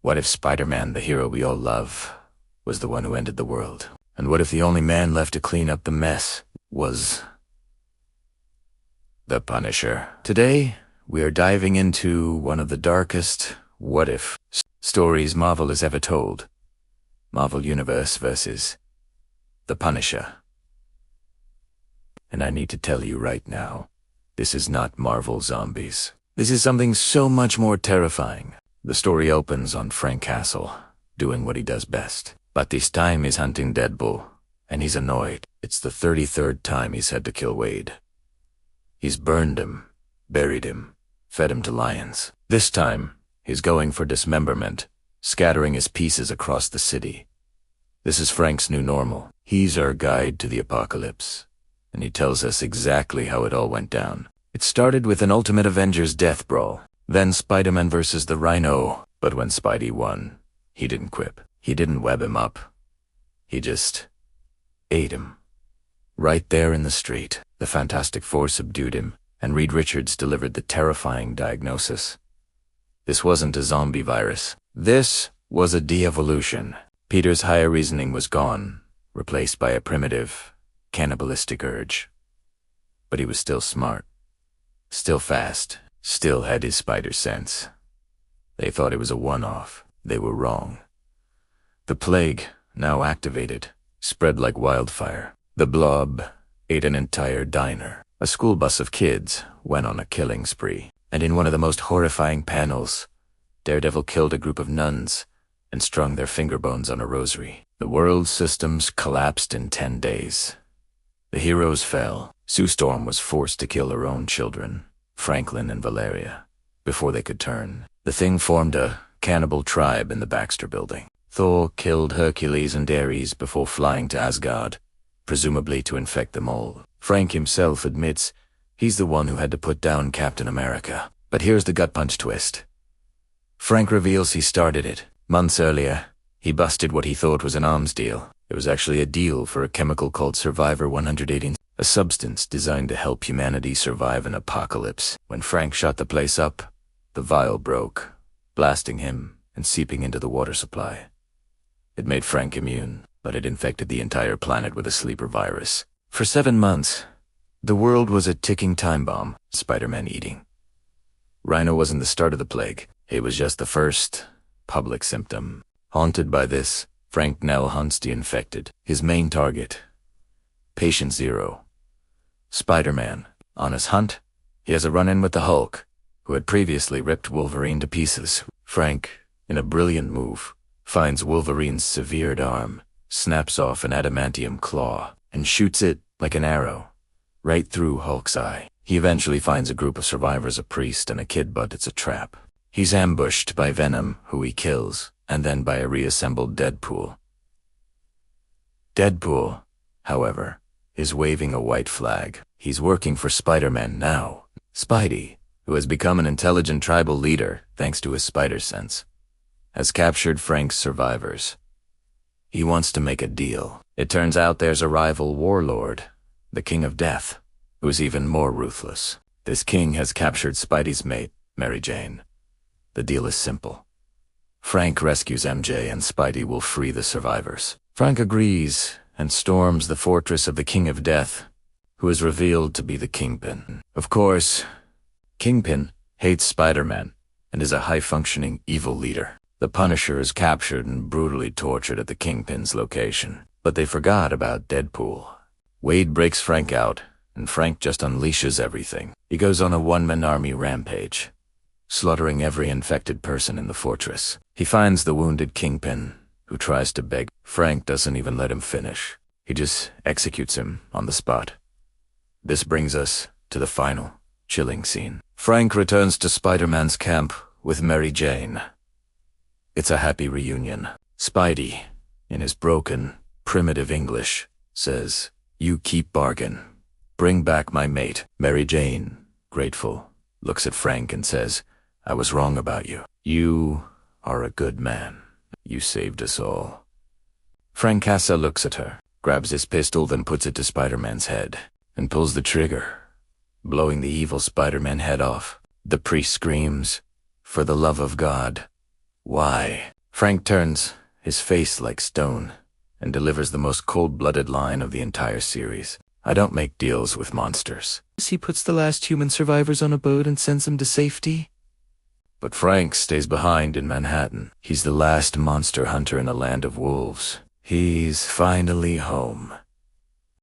What if Spider-Man, the hero we all love, was the one who ended the world? And what if the only man left to clean up the mess was the Punisher? Today, we are diving into one of the darkest what-if stories Marvel has ever told. Marvel Universe versus the Punisher. And I need to tell you right now, this is not Marvel Zombies. This is something so much more terrifying. The story opens on Frank Castle, doing what he does best. But this time he's hunting Deadpool, and he's annoyed. It's the 33rd time he's had to kill Wade. He's burned him, buried him, fed him to lions. This time, he's going for dismemberment, scattering his pieces across the city. This is Frank's new normal. He's our guide to the apocalypse, and he tells us exactly how it all went down. It started with an Ultimate Avengers death brawl, then Spider-Man versus the Rhino. But when Spidey won, he didn't quip. He didn't web him up. He just ate him. Right there in the street, the Fantastic Four subdued him, and Reed Richards delivered the terrifying diagnosis. This wasn't a zombie virus. This was a de-evolution. Peter's higher reasoning was gone, replaced by a primitive, cannibalistic urge. But he was still smart, still fast, still had his spider sense. They thought it was a one-off. They were wrong. The plague, now activated, spread like wildfire. The blob ate an entire diner. A school bus of kids went on a killing spree. And in one of the most horrifying panels, Daredevil killed a group of nuns and strung their finger bones on a rosary. The world's systems collapsed in 10 days. The heroes fell. Sue Storm was forced to kill her own children, Franklin and Valeria, before they could turn. The Thing formed a cannibal tribe in the Baxter Building. Thor killed Hercules and Ares before flying to Asgard, presumably to infect them all. Frank himself admits he's the one who had to put down Captain America. But here's the gut punch twist. Frank reveals he started it. Months earlier, he busted what he thought was an arms deal. It was actually a deal for a chemical called Survivor 118, a substance designed to help humanity survive an apocalypse. When Frank shot the place up, the vial broke, blasting him and seeping into the water supply. It made Frank immune, but it infected the entire planet with a sleeper virus. For 7 months, the world was a ticking time bomb, Spider-Man eating. Rhino wasn't the start of the plague. It was just the first public symptom. Haunted by this, Frank now hunts the infected. His main target, Patient Zero. Spider-Man. On his hunt, he has a run-in with the Hulk, who had previously ripped Wolverine to pieces. Frank, in a brilliant move, finds Wolverine's severed arm, snaps off an adamantium claw, and shoots it like an arrow, right through Hulk's eye. He eventually finds a group of survivors, a priest and a kid, but it's a trap. He's ambushed by Venom, who he kills, and then by a reassembled Deadpool. Deadpool, however, is waving a white flag. He's working for Spider-Man now. Spidey, who has become an intelligent tribal leader thanks to his spider sense, has captured Frank's survivors. He wants to make a deal. It turns out there's a rival warlord, the King of Death, who's even more ruthless. This king has captured Spidey's mate, Mary Jane. The deal is simple. Frank rescues MJ and Spidey will free the survivors. Frank agrees and storms the fortress of the King of Death, who is revealed to be the Kingpin. Of course, Kingpin hates Spider-Man and is a high-functioning evil leader. The Punisher is captured and brutally tortured at the Kingpin's location. But they forgot about Deadpool. Wade breaks Frank out, and Frank just unleashes everything. He goes on a one-man army rampage, slaughtering every infected person in the fortress. He finds the wounded Kingpin, who tries to beg. Frank doesn't even let him finish. He just executes him on the spot. This brings us to the final, chilling scene. Frank returns to Spider-Man's camp with Mary Jane. It's a happy reunion. Spidey, in his broken, primitive English, says, "You keep bargain. Bring back my mate." Mary Jane, grateful, looks at Frank and says, "I was wrong about you. You are a good man. You saved us all." Frank Castle looks at her, grabs his pistol, then puts it to Spider-Man's head, and pulls the trigger, blowing the evil Spider-Man head off. The priest screams, "For the love of God, Why? Frank turns, his face like stone, and delivers the most cold-blooded line of the entire series. I don't make deals with monsters. He puts the last human survivors on a boat and sends them to safety. But Frank stays behind in Manhattan. He's the last monster hunter in a land of wolves. He's finally home.